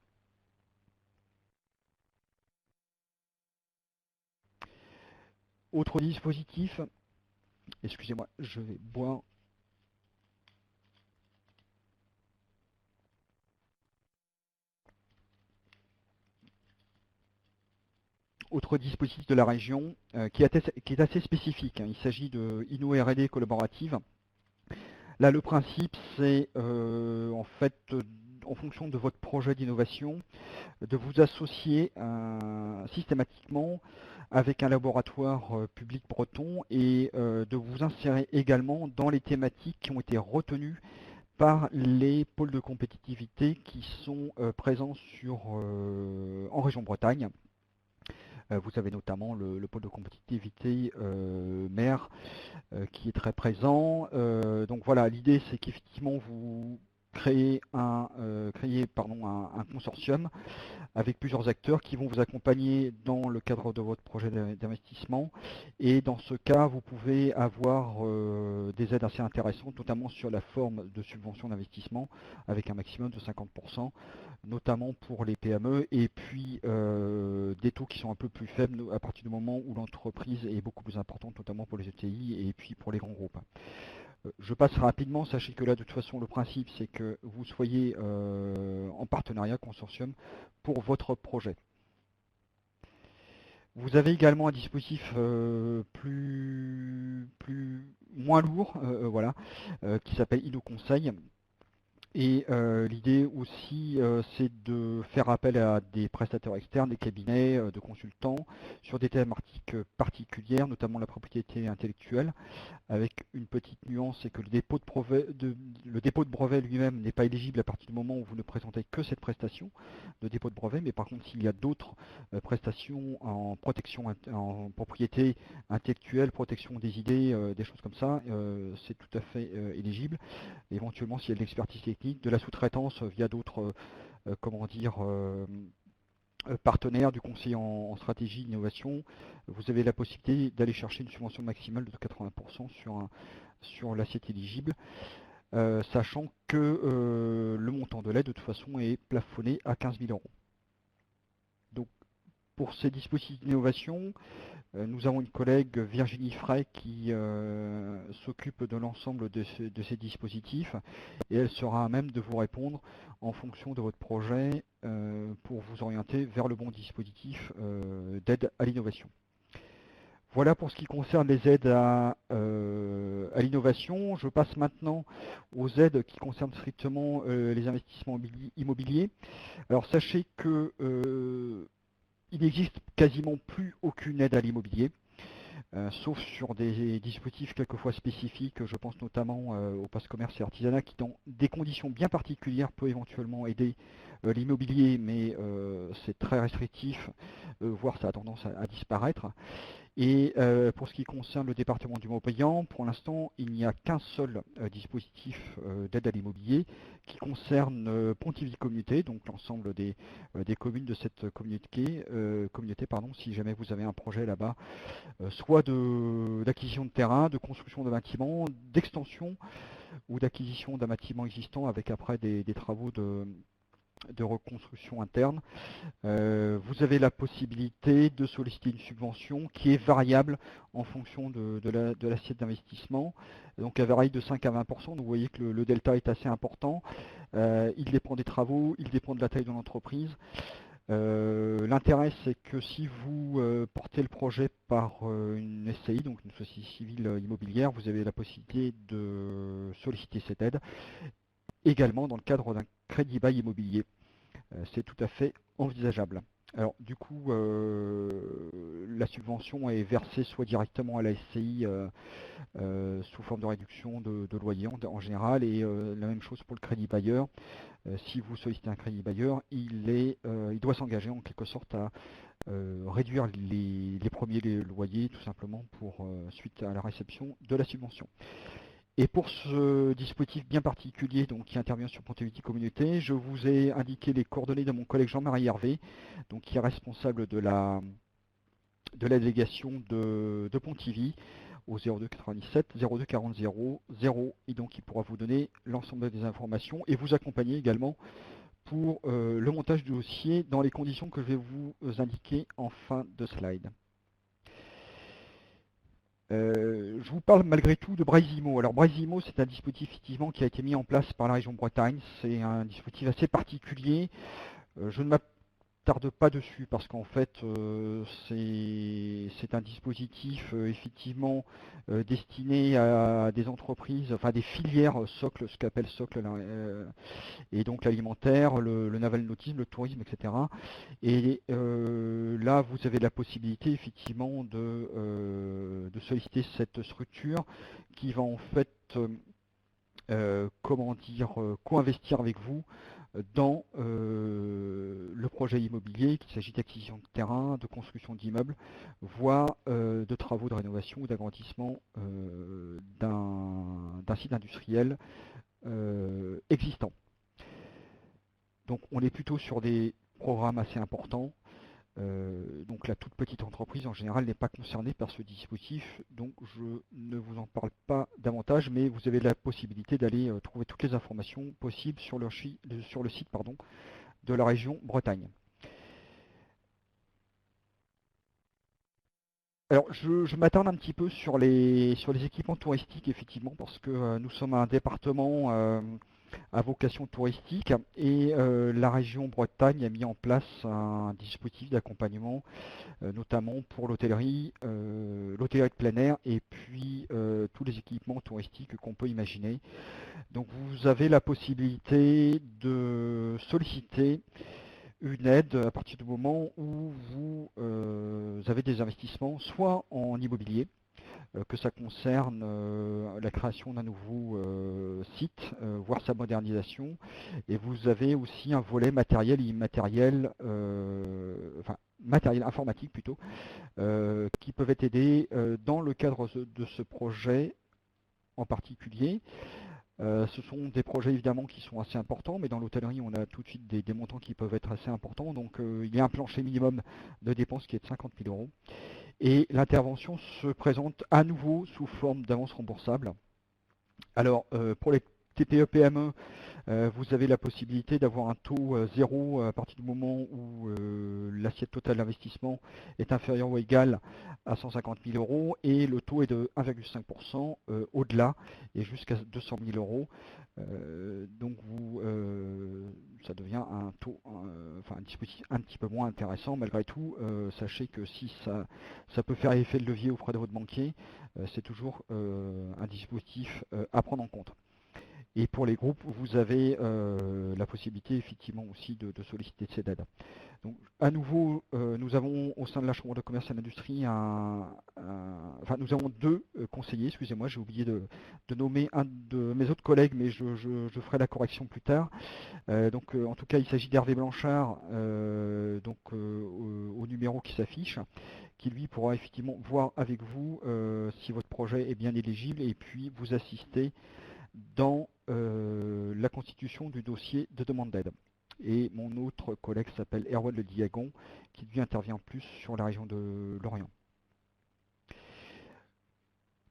Autre dispositif, excusez-moi, je vais boire. Autre dispositif de la région qui est assez spécifique, hein. Il s'agit de Inno-R&D collaborative. Là, le principe, c'est en fait, en fonction de votre projet d'innovation, de vous associer systématiquement avec un laboratoire public breton et de vous insérer également dans les thématiques qui ont été retenues par les pôles de compétitivité qui sont présents en région Bretagne. Vous avez notamment le pôle de compétitivité MER qui est très présent. Donc voilà, l'idée c'est qu'effectivement vous créer un consortium avec plusieurs acteurs qui vont vous accompagner dans le cadre de votre projet d'investissement. Et dans ce cas, vous pouvez avoir des aides assez intéressantes, notamment sur la forme de subvention d'investissement, avec un maximum de 50%, notamment pour les PME, et puis des taux qui sont un peu plus faibles à partir du moment où l'entreprise est beaucoup plus importante, notamment pour les ETI et puis pour les grands groupes. Je passe rapidement, sachez que là de toute façon le principe c'est que vous soyez en partenariat consortium pour votre projet. Vous avez également un dispositif moins lourd, voilà, qui s'appelle InnoConseil. Et l'idée aussi, c'est de faire appel à des prestataires externes, des cabinets de consultants, sur des thématiques particulières, notamment la propriété intellectuelle, avec une petite nuance, c'est que le dépôt de brevet lui-même n'est pas éligible à partir du moment où vous ne présentez que cette prestation de dépôt de brevet, mais par contre s'il y a d'autres prestations en protection, en propriété intellectuelle, protection des idées, des choses comme ça, c'est tout à fait éligible. Éventuellement s'il y a de l'expertise technique, de la sous-traitance via d'autres comment dire partenaire du conseil en stratégie d'innovation, vous avez la possibilité d'aller chercher une subvention maximale de 80% sur l'assiette éligible, sachant que le montant de l'aide de toute façon est plafonné à 15 000 euros. Donc pour ces dispositifs d'innovation, nous avons une collègue, Virginie Frey, qui s'occupe de l'ensemble de ces dispositifs et elle sera à même de vous répondre en fonction de votre projet pour vous orienter vers le bon dispositif d'aide à l'innovation. Voilà pour ce qui concerne les aides à l'innovation. Je passe maintenant aux aides qui concernent strictement les investissements immobiliers. Alors sachez que il n'existe quasiment plus aucune aide à l'immobilier, sauf sur des dispositifs quelquefois spécifiques. Je pense notamment au pass commerce et artisanat qui, dans des conditions bien particulières, peut éventuellement aider l'immobilier, mais c'est très restrictif, voire ça a tendance à disparaître. Et pour ce qui concerne le département du Morbihan, pour l'instant, il n'y a qu'un seul dispositif d'aide à l'immobilier qui concerne Pontivy Communauté, donc l'ensemble des communes de cette communauté, si jamais vous avez un projet là-bas, soit d'acquisition de terrain, de construction de bâtiments, d'extension ou d'acquisition d'un bâtiment existant avec après des travaux de reconstruction interne. Vous avez la possibilité de solliciter une subvention qui est variable en fonction de l'assiette d'investissement. Donc elle varie de 5 à 20%, donc vous voyez que le delta est assez important. Il dépend des travaux, il dépend de la taille de l'entreprise. L'intérêt c'est que si vous portez le projet par une SCI, donc une société civile immobilière, vous avez la possibilité de solliciter cette aide également dans le cadre d'un crédit bail immobilier. C'est tout à fait envisageable. Alors du coup, la subvention est versée soit directement à la SCI sous forme de réduction de loyer en général, et la même chose pour le crédit bailleur. Si vous sollicitez un crédit bailleur, il doit s'engager en quelque sorte à réduire les premiers loyers tout simplement suite à la réception de la subvention. Et pour ce dispositif bien particulier donc, qui intervient sur Pontivy Communauté, je vous ai indiqué les coordonnées de mon collègue Jean-Marie Hervé, donc, qui est responsable de la délégation de Pontivy au 02 97 02 40 0 0, et donc il pourra vous donner l'ensemble des informations et vous accompagner également pour le montage du dossier dans les conditions que je vais vous indiquer en fin de slide. Je vous parle malgré tout de Braisimo. Alors Braisimo, c'est un dispositif effectivement qui a été mis en place par la région Bretagne. C'est un dispositif assez particulier. Je ne m'attarde pas dessus parce qu'en fait c'est un dispositif effectivement destiné à des entreprises, enfin des filières socle, ce qu'appelle socle, et donc l'alimentaire, le naval-nautisme, le tourisme, etc. Et là, vous avez la possibilité effectivement de solliciter cette structure qui va en fait, co-investir avec vous dans le projet immobilier, qu'il s'agit d'acquisition de terrain, de construction d'immeubles, voire de travaux de rénovation ou d'agrandissement d'un site industriel existants. Donc on est plutôt sur des programmes assez importants. Donc la toute petite entreprise en général n'est pas concernée par ce dispositif, donc je ne vous en parle pas davantage, mais vous avez la possibilité d'aller trouver toutes les informations possibles sur le site de la région Bretagne. Alors je m'attarde un petit peu sur les équipements touristiques effectivement, parce que nous sommes un département à vocation touristique et la région Bretagne a mis en place un dispositif d'accompagnement notamment pour l'hôtellerie de plein air et puis tous les équipements touristiques qu'on peut imaginer. Donc vous avez la possibilité de solliciter une aide à partir du moment où vous avez des investissements, soit en immobilier, que ça concerne la création d'un nouveau site, voire sa modernisation. Et vous avez aussi un volet matériel et immatériel, enfin matériel informatique plutôt, qui peuvent être aidés dans le cadre de ce projet en particulier. Ce sont des projets évidemment qui sont assez importants, mais dans l'hôtellerie on a tout de suite des montants qui peuvent être assez importants. Donc il y a un plancher minimum de dépenses qui est de 50 000 euros. Et l'intervention se présente à nouveau sous forme d'avance remboursable. Alors pour les TPE-PME, vous avez la possibilité d'avoir un taux zéro à partir du moment où l'assiette totale d'investissement est inférieure ou égale à 150 000 euros et le taux est de 1,5% au-delà et jusqu'à 200 000 euros. Donc ça devient un taux, enfin un dispositif un petit peu moins intéressant. Malgré tout, sachez que si ça peut faire effet de levier auprès de votre banquier, c'est toujours un dispositif à prendre en compte. Et pour les groupes, vous avez la possibilité effectivement aussi de solliciter de ces aides. Donc à nouveau, nous avons au sein de la Chambre de commerce et d'industrie enfin nous avons deux conseillers, excusez-moi, j'ai oublié de nommer un de mes autres collègues, mais je ferai la correction plus tard. Donc en tout cas, il s'agit d'Hervé Blanchard, au numéro qui s'affiche, qui lui pourra effectivement voir avec vous si votre projet est bien éligible et puis vous assister dans la constitution du dossier de demande d'aide. Et mon autre collègue s'appelle Erwan Le Diagon, qui lui intervient plus sur la région de Lorient.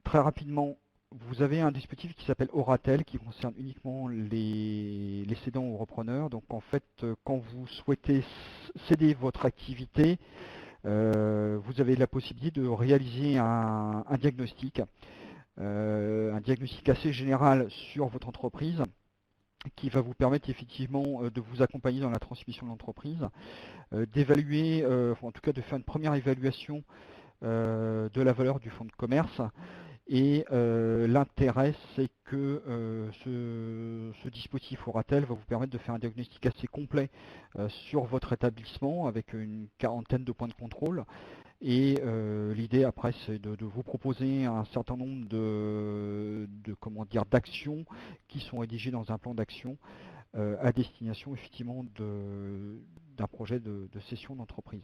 Très rapidement, vous avez un dispositif qui s'appelle Oratel, qui concerne uniquement les cédants ou repreneurs. Donc en fait, quand vous souhaitez céder votre activité, vous avez la possibilité de réaliser un diagnostic. Un diagnostic assez général sur votre entreprise qui va vous permettre effectivement de vous accompagner dans la transmission de l'entreprise, d'évaluer, en tout cas de faire une première évaluation de la valeur du fonds de commerce. Et l'intérêt, c'est que ce dispositif Oratel va vous permettre de faire un diagnostic assez complet sur votre établissement avec une quarantaine de points de contrôle. Et l'idée après, c'est de vous proposer un certain nombre d'actions qui sont rédigées dans un plan d'action à destination effectivement d'un projet de cession d'entreprise.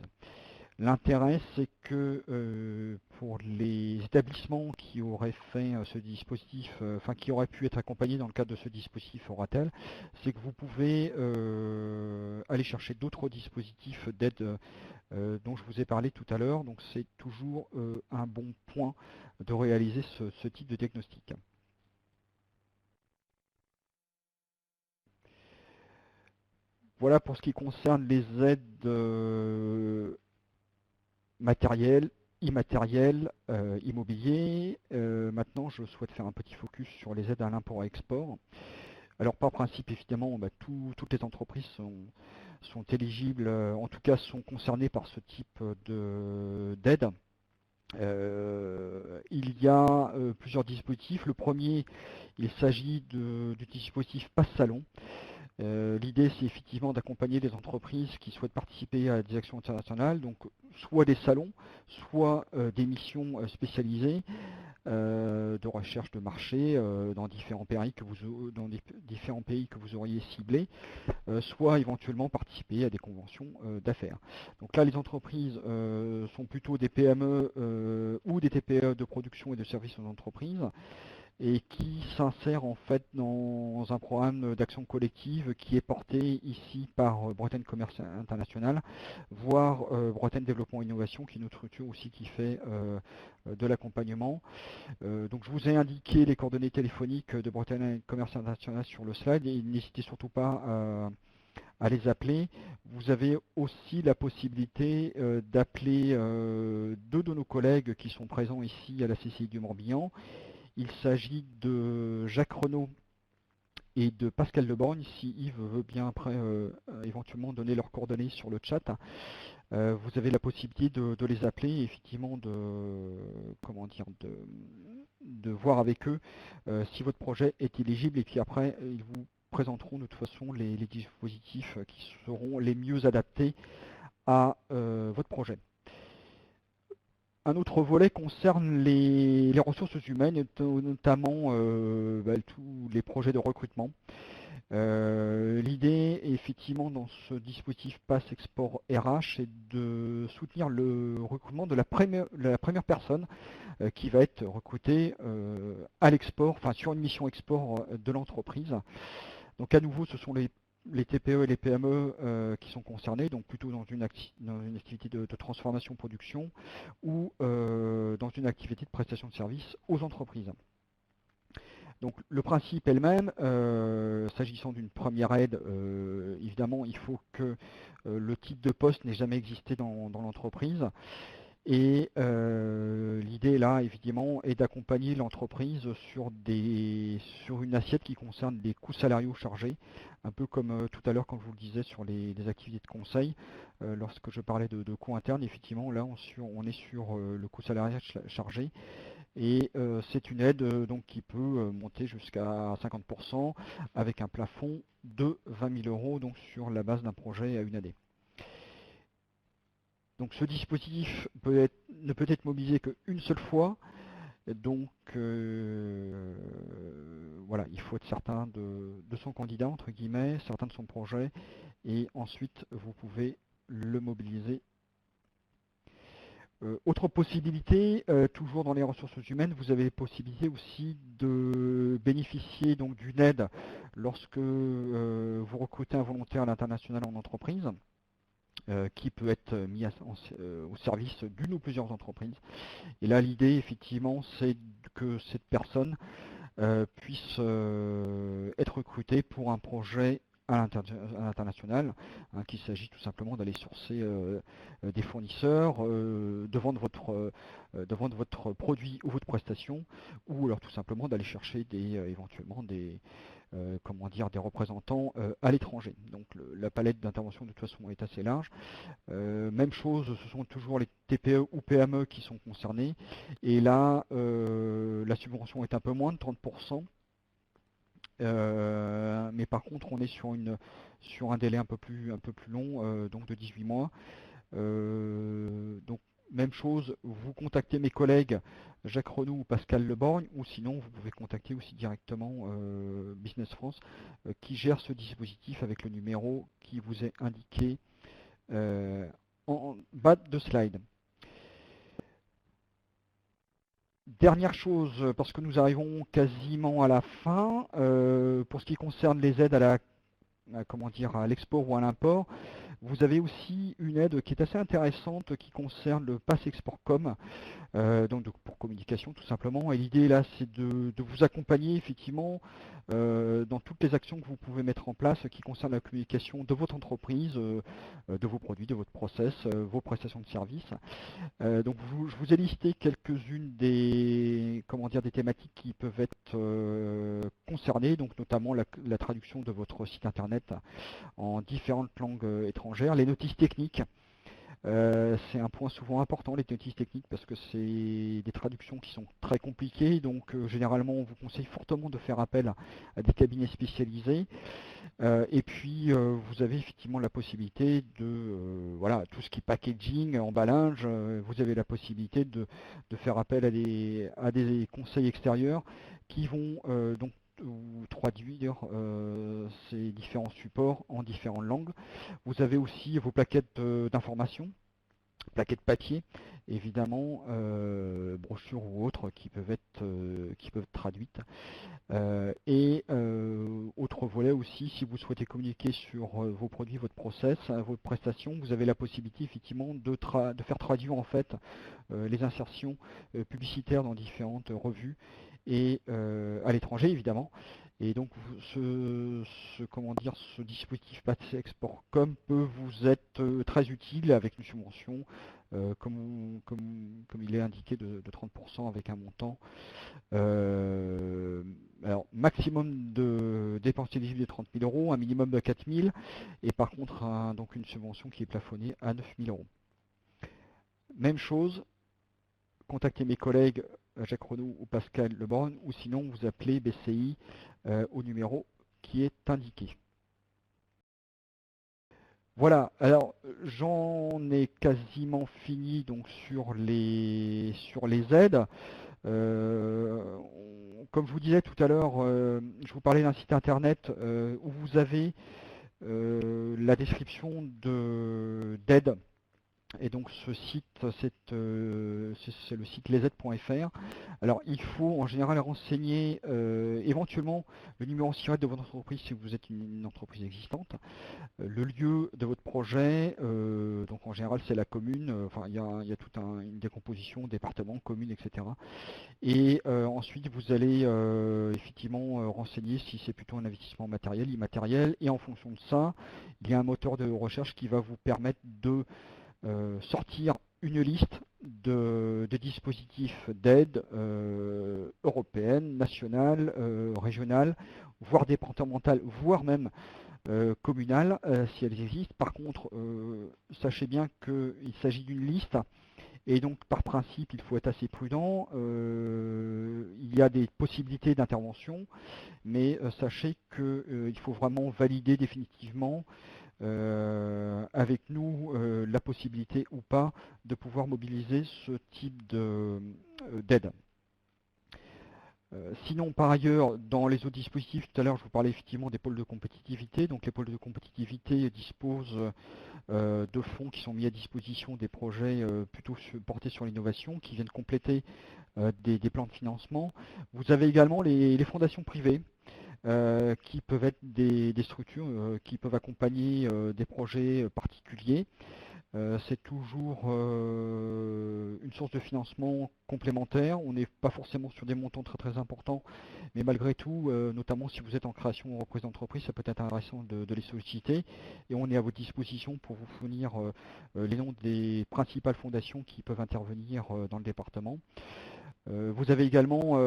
L'intérêt, c'est que pour les établissements qui auraient fait ce dispositif, qui auraient pu être accompagnés dans le cadre de ce dispositif Oratel, c'est que vous pouvez aller chercher d'autres dispositifs d'aide dont je vous ai parlé tout à l'heure. Donc c'est toujours un bon point de réaliser ce type de diagnostic. Voilà pour ce qui concerne les aides matériel, immatériel, immobilier. Maintenant, je souhaite faire un petit focus sur les aides à l'import-export. Alors, par principe, évidemment, toutes les entreprises sont éligibles, en tout cas sont concernées par ce type d'aide. Il y a plusieurs dispositifs. Le premier, il s'agit du dispositif Passe-Salon. L'idée, c'est effectivement d'accompagner les entreprises qui souhaitent participer à des actions internationales, donc soit des salons, soit des missions spécialisées de recherche de marché dans différents pays que vous auriez ciblés, soit éventuellement participer à des conventions d'affaires. Donc là, les entreprises sont plutôt des PME ou des TPE de production et de services aux entreprises. et qui s'insère en fait dans un programme d'action collective qui est porté ici par Bretagne Commerce International, voire Bretagne Développement et Innovation, qui est une autre structure aussi qui fait de l'accompagnement. Donc je vous ai indiqué les coordonnées téléphoniques de Bretagne Commerce International sur le slide et n'hésitez surtout pas à les appeler. Vous avez aussi la possibilité d'appeler deux de nos collègues qui sont présents ici à la CCI du Morbihan. Il s'agit de Jacques Renaud et de Pascal Leborgne, si Yves veut bien après éventuellement donner leurs coordonnées sur le chat. Vous avez la possibilité de les appeler et effectivement de voir avec eux si votre projet est éligible et puis après ils vous présenteront de toute façon les dispositifs qui seront les mieux adaptés à votre projet. Un autre volet concerne les ressources humaines, notamment tous les projets de recrutement. L'idée, effectivement, dans ce dispositif Pass Export RH, c'est de soutenir le recrutement de la première personne qui va être recrutée à l'export, enfin sur une mission export de l'entreprise. Donc à nouveau, ce sont les TPE et les PME qui sont concernés, donc plutôt dans une activité de transformation-production ou dans une activité de prestation de services aux entreprises. Donc le principe est le même, s'agissant d'une première aide, évidemment il faut que le titre de poste n'ait jamais existé dans l'entreprise. Et l'idée là, évidemment, est d'accompagner l'entreprise sur une assiette qui concerne des coûts salariaux chargés, un peu comme tout à l'heure quand je vous le disais sur les activités de conseil, lorsque je parlais de coûts internes, effectivement, là on est sur le coût salarial chargé. Et c'est une aide donc, qui peut monter jusqu'à 50% avec un plafond de 20 000 euros donc, sur la base d'un projet à une année. Donc ce dispositif ne peut être mobilisé qu'une seule fois, donc voilà, il faut être certain de son candidat, entre guillemets, certain de son projet, et ensuite vous pouvez le mobiliser. Autre possibilité, toujours dans les ressources humaines, vous avez la possibilité aussi de bénéficier donc d'une aide lorsque vous recrutez un volontaire à l'international en entreprise. Qui peut être mis au service d'une ou plusieurs entreprises. Et là, l'idée, effectivement, c'est que cette personne puisse être recrutée pour un projet à l'international, hein, qu'il s'agit tout simplement d'aller sourcer des fournisseurs, de vendre votre produit ou votre prestation, ou alors tout simplement d'aller chercher éventuellement des représentants à l'étranger. Donc la palette d'intervention de toute façon est assez large. Même chose, ce sont toujours les TPE ou PME qui sont concernés. Et là, la subvention est un peu moins de 30%. Mais par contre, on est sur un délai un peu plus long, donc de 18 mois. Donc même chose, vous contactez mes collègues Jacques Renaud ou Pascal Leborgne, ou sinon vous pouvez contacter aussi directement Business France qui gère ce dispositif avec le numéro qui vous est indiqué en bas de slide. Dernière chose, parce que nous arrivons quasiment à la fin, pour ce qui concerne les aides à l'export ou à l'import, vous avez aussi une aide qui est assez intéressante qui concerne le Pass Export Com, donc pour communication tout simplement. Et l'idée là, c'est de vous accompagner effectivement dans toutes les actions que vous pouvez mettre en place qui concernent la communication de votre entreprise, de vos produits, de votre process, vos prestations de services. Donc je vous ai listé quelques-unes des thématiques qui peuvent être concernées, donc notamment la traduction de votre site internet en différentes langues étrangères, les notices techniques. C'est un point souvent important, les notices techniques, parce que c'est des traductions qui sont très compliquées, donc généralement on vous conseille fortement de faire appel à des cabinets spécialisés. Et puis vous avez effectivement la possibilité de tout ce qui est packaging, emballage, vous avez la possibilité de faire appel à des conseils extérieurs qui vont donc ou traduire ces différents supports en différentes langues. Vous avez aussi vos plaquettes d'information plaquettes papier, évidemment, brochures ou autres qui peuvent être traduites. Autre volet aussi, si vous souhaitez communiquer sur vos produits, votre process, vos prestations, vous avez la possibilité effectivement de faire traduire en fait les insertions publicitaires dans différentes revues et à l'étranger évidemment. Et donc comment dire, ce dispositif Pathé Export.com peut vous être très utile avec une subvention comme il est indiqué de 30% avec un montant. Alors maximum de dépenses éligibles de 30 000 euros, un minimum de 4 000 et par contre donc une subvention qui est plafonnée à 9 000 euros. Même chose, contactez mes collègues Jacques Renaud ou Pascal Leborn ou sinon vous appelez BCI au numéro qui est indiqué. Voilà, alors j'en ai quasiment fini donc sur les aides. Comme je vous disais tout à l'heure, je vous parlais d'un site internet où vous avez la description d'aide. Et donc ce site, c'est le site lesaides.fr. Alors il faut en général renseigner éventuellement le numéro SIRET de votre entreprise si vous êtes une entreprise existante, le lieu de votre projet, donc en général c'est la commune, enfin il y a toute une décomposition, département, commune, etc. Et ensuite vous allez effectivement renseigner si c'est plutôt un investissement matériel, immatériel, et en fonction de ça, il y a un moteur de recherche qui va vous permettre de sortir une liste de dispositifs d'aide européenne, nationale, régionale, voire départementale, voire même communale, si elles existent. Par contre, sachez bien qu'il s'agit d'une liste et donc par principe il faut être assez prudent. Il y a des possibilités d'intervention, mais sachez qu'il faut vraiment valider définitivement avec nous la possibilité ou pas de pouvoir mobiliser ce type d'aide. Sinon, par ailleurs, dans les autres dispositifs, tout à l'heure je vous parlais effectivement des pôles de compétitivité. Donc les pôles de compétitivité disposent de fonds qui sont mis à disposition des projets plutôt portés sur l'innovation, qui viennent compléter des plans de financement. Vous avez également les fondations privées, qui peuvent être des structures qui peuvent accompagner des projets particuliers. C'est toujours une source de financement complémentaire. On n'est pas forcément sur des montants très très importants, mais malgré tout, notamment si vous êtes en création ou reprise d'entreprise, ça peut être intéressant de les solliciter. Et on est à votre disposition pour vous fournir les noms des principales fondations qui peuvent intervenir dans le département. Vous avez également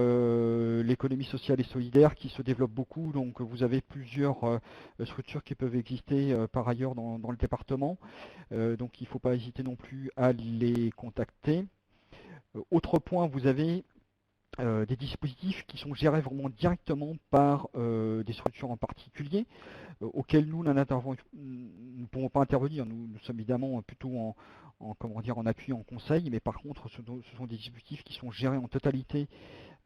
l'économie sociale et solidaire qui se développe beaucoup, donc vous avez plusieurs structures qui peuvent exister par ailleurs dans le département, donc il ne faut pas hésiter non plus à les contacter. Autre point, vous avez des dispositifs qui sont gérés vraiment directement par des structures en particulier, auxquelles nous ne pouvons pas intervenir. Nous sommes évidemment plutôt en appui, en conseil, mais par contre ce sont des dispositifs qui sont gérés en totalité,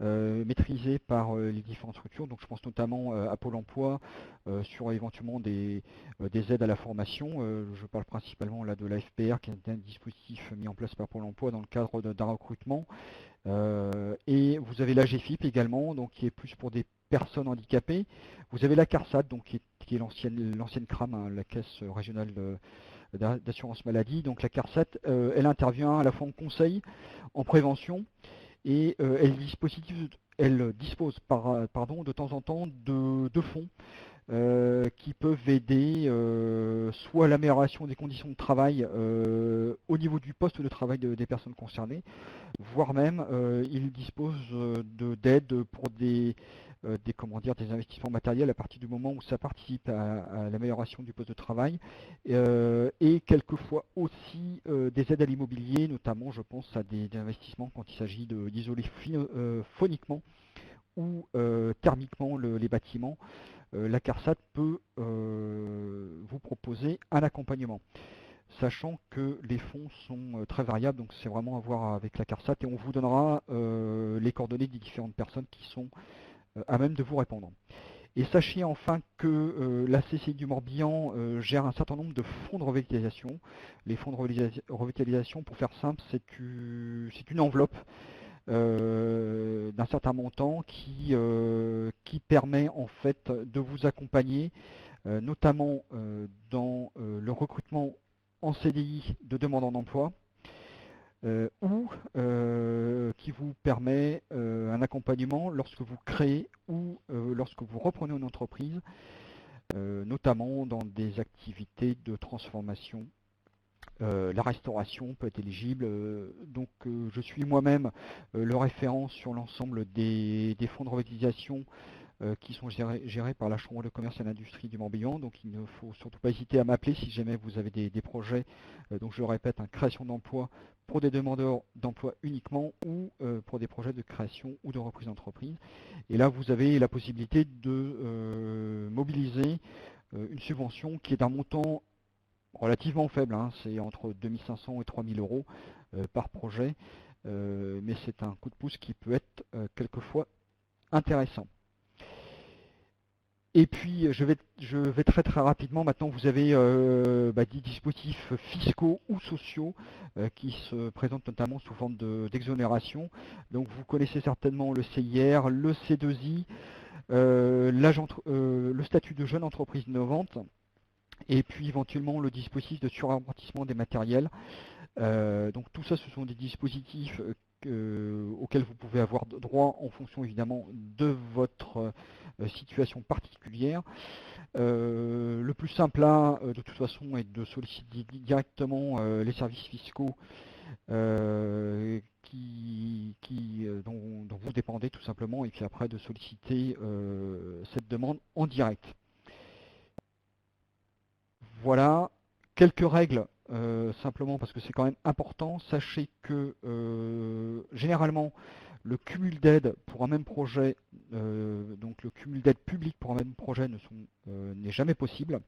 maîtrisés par les différentes structures. Donc je pense notamment à Pôle emploi, sur éventuellement des aides à la formation. Je parle principalement là de l'AFPR, qui est un dispositif mis en place par Pôle emploi dans le cadre d'un recrutement. Et vous avez la GFIP également, donc qui est plus pour des personnes handicapées. Vous avez la CARSAT, donc qui est l'ancienne CRAM, hein, la Caisse régionale d'assurance maladie. Donc la CARSAT, elle intervient à la fois en conseil, en prévention, et elle dispose de temps en temps de fonds qui peuvent aider soit à l'amélioration des conditions de travail au niveau du poste de travail des personnes concernées, voire même ils disposent d'aides pour des investissements matériels à partir du moment où ça participe à l'amélioration du poste de travail, et quelquefois aussi des aides à l'immobilier, notamment je pense à des investissements quand il s'agit d'isoler phoniquement ou thermiquement les bâtiments. La CARSAT peut vous proposer un accompagnement, sachant que les fonds sont très variables, donc c'est vraiment à voir avec la CARSAT, et on vous donnera les coordonnées des différentes personnes qui sont à même de vous répondre. Et sachez enfin que la CCI du Morbihan gère un certain nombre de fonds de revitalisation. Les fonds de revitalisation, pour faire simple, c'est une enveloppe d'un certain montant qui permet en fait de vous accompagner, notamment dans le recrutement en CDI de demandeurs d'emploi, ou qui vous permet un accompagnement lorsque vous créez ou lorsque vous reprenez une entreprise, notamment dans des activités de transformation. La restauration peut être éligible. Donc je suis moi-même le référent sur l'ensemble des fonds de revitalisation qui sont gérés par la Chambre de commerce et d'industrie du Morbihan. Donc il ne faut surtout pas hésiter à m'appeler si jamais vous avez des projets, donc je le répète, création d'emploi pour des demandeurs d'emploi uniquement ou pour des projets de création ou de reprise d'entreprise. Et là vous avez la possibilité de mobiliser une subvention qui est d'un montant relativement faible, hein, c'est entre 2500 et 3000 euros par projet, mais c'est un coup de pouce qui peut être quelquefois intéressant. Et puis je vais très très rapidement, maintenant vous avez des dispositifs fiscaux ou sociaux qui se présentent notamment sous forme d'exonération. Donc vous connaissez certainement le CIR, le C2I, le statut de jeune entreprise innovante, et puis éventuellement le dispositif de suramortissement des matériels. Donc tout ça, ce sont des dispositifs auxquels vous pouvez avoir droit en fonction évidemment de votre situation particulière. Le plus simple là, de toute façon, est de solliciter directement les services fiscaux dont vous dépendez tout simplement, et puis après de solliciter cette demande en direct. Voilà, quelques règles, simplement parce que c'est quand même important. Sachez que généralement, le cumul d'aide pour un même projet, donc le cumul d'aide publique pour un même projet n'est jamais possible.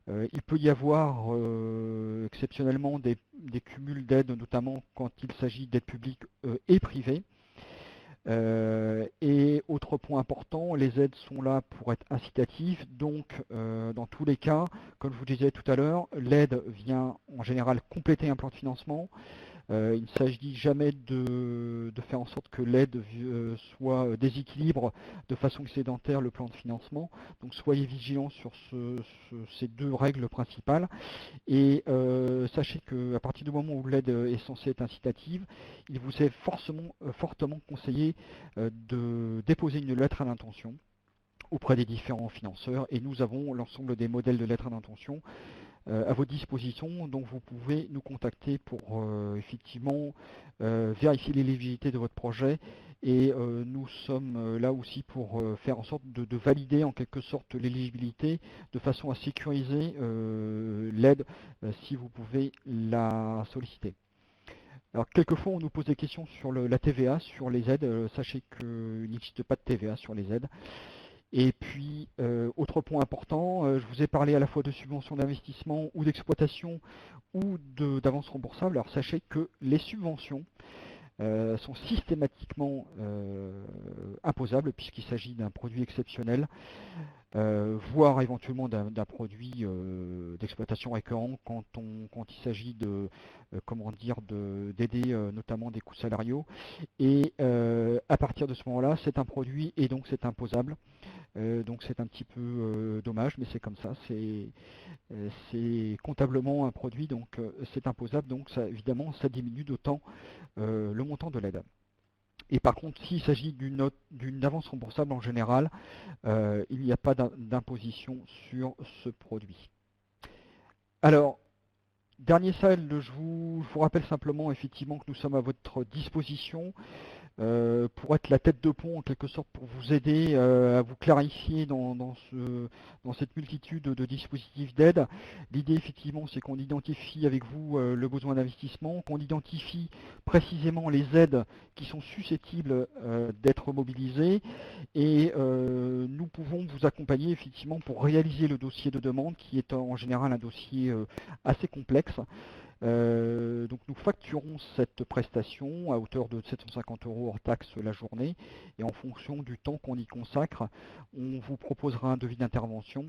Il peut y avoir exceptionnellement des cumuls d'aide, notamment quand il s'agit d'aide publique et privée. Et autre point important, les aides sont là pour être incitatives, donc dans tous les cas, comme je vous disais tout à l'heure, l'aide vient en général compléter un plan de financement. Il ne s'agit jamais de faire en sorte que l'aide soit déséquilibre de façon excédentaire le plan de financement. Donc soyez vigilants sur ces deux règles principales. Et sachez qu'à partir du moment où l'aide est censée être incitative, il vous est fortement conseillé de déposer une lettre d'intention auprès des différents financeurs. Et nous avons l'ensemble des modèles de lettres d'intention à votre disposition, donc vous pouvez nous contacter pour effectivement vérifier l'éligibilité de votre projet, et nous sommes là aussi pour faire en sorte de valider en quelque sorte l'éligibilité de façon à sécuriser l'aide si vous pouvez la solliciter. Alors quelquefois on nous pose des questions sur la TVA, sur les aides. Sachez qu'il n'existe pas de TVA sur les aides. Et puis, autre point important, je vous ai parlé à la fois de subventions d'investissement ou d'exploitation ou d'avances remboursables. Alors sachez que les subventions sont systématiquement imposables puisqu'il s'agit d'un produit exceptionnel, voire éventuellement d'un produit d'exploitation récurrent quand il s'agit d'aider notamment des coûts salariaux. Et à partir de ce moment-là, c'est un produit et donc c'est imposable. Donc c'est un petit peu dommage, mais c'est comme ça, c'est comptablement un produit, donc c'est imposable, donc ça, évidemment ça diminue d'autant le montant de l'aide. Et par contre, s'il s'agit d'une avance remboursable en général, il n'y a pas d'imposition sur ce produit. Alors, dernier slide, je vous rappelle simplement effectivement que nous sommes à votre disposition pour être la tête de pont en quelque sorte, pour vous aider à vous clarifier dans cette multitude de dispositifs d'aide. L'idée effectivement c'est qu'on identifie avec vous le besoin d'investissement, qu'on identifie précisément les aides qui sont susceptibles d'être mobilisées, et nous pouvons vous accompagner effectivement pour réaliser le dossier de demande qui est en général un dossier assez complexe. Donc nous facturons cette prestation à hauteur de 750 € hors taxe la journée, et en fonction du temps qu'on y consacre, on vous proposera un devis d'intervention.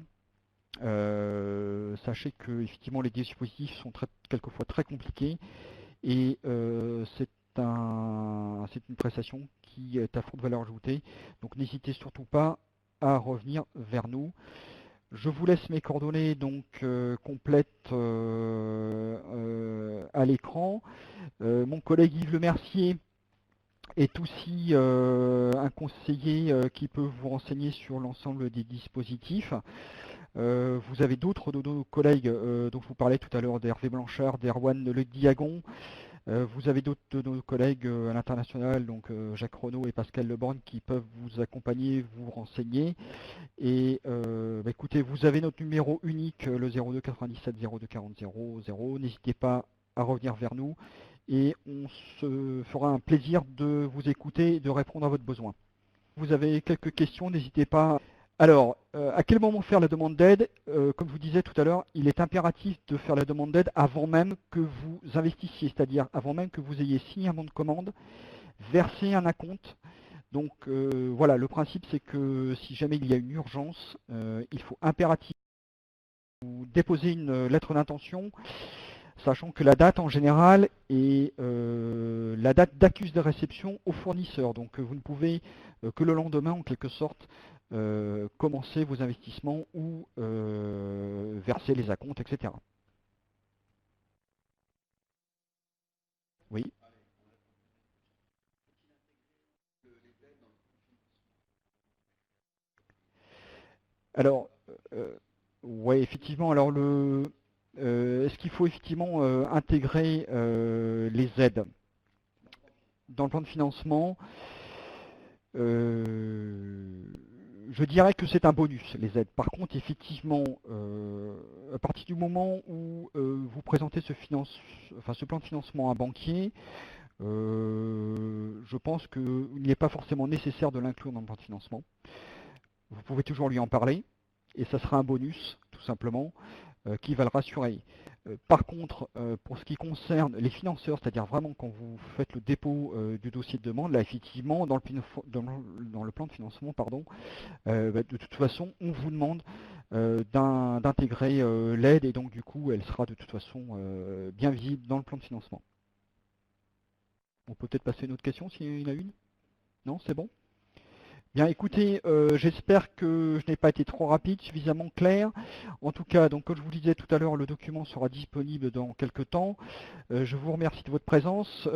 Sachez que effectivement les dispositifs sont quelquefois très compliqués, et c'est une prestation qui est à forte valeur ajoutée. Donc n'hésitez surtout pas à revenir vers nous. Je vous laisse mes coordonnées donc complètes à l'écran. Mon collègue Yves Lemercier est aussi un conseiller qui peut vous renseigner sur l'ensemble des dispositifs. Vous avez d'autres de nos collègues dont je vous parlais tout à l'heure, d'Hervé Blanchard, d'Erwan Le Diagon. Vous avez d'autres de nos collègues à l'international, donc Jacques Renaud et Pascal Leborgne, qui peuvent vous accompagner, vous renseigner. Et écoutez, vous avez notre numéro unique, le 02 97 02 40 00. N'hésitez pas à revenir vers nous, et on se fera un plaisir de vous écouter et de répondre à votre besoin. Vous avez quelques questions, n'hésitez pas. Alors, à quel moment faire la demande d'aide? Comme je vous disais tout à l'heure, il est impératif de faire la demande d'aide avant même que vous investissiez, c'est-à-dire avant même que vous ayez signé un bon de commande, versé un acompte. Donc voilà, le principe c'est que si jamais il y a une urgence, il faut impérativement déposer une lettre d'intention, sachant que la date en général est la date d'accuse de réception au fournisseur. Donc vous ne pouvez que le lendemain, en quelque sorte, commencer vos investissements ou verser les acomptes, etc. Oui. Alors, ouais, effectivement. Alors, est-ce qu'il faut effectivement intégrer les aides dans le plan de financement? Je dirais que c'est un bonus, les aides. Par contre, effectivement, à partir du moment où vous présentez ce plan de financement à un banquier, je pense qu'il n'est pas forcément nécessaire de l'inclure dans le plan de financement. Vous pouvez toujours lui en parler, et ça sera un bonus, tout simplement, qui va le rassurer. Par contre, pour ce qui concerne les financeurs, c'est-à-dire vraiment quand vous faites le dépôt du dossier de demande, là effectivement, dans le plan de financement, pardon, de toute façon, on vous demande d'intégrer l'aide, et donc du coup, elle sera de toute façon bien visible dans le plan de financement. On peut peut-être passer à une autre question s'il y en a une? Non, c'est bon? Bien, écoutez, j'espère que je n'ai pas été trop rapide, suffisamment clair. En tout cas, donc, comme je vous disais tout à l'heure, le document sera disponible dans quelques temps. Je vous remercie de votre présence.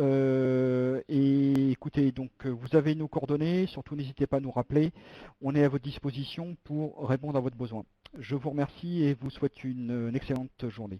Et écoutez, donc, vous avez nos coordonnées. Surtout, n'hésitez pas à nous rappeler. On est à votre disposition pour répondre à votre besoin. Je vous remercie et vous souhaite une excellente journée.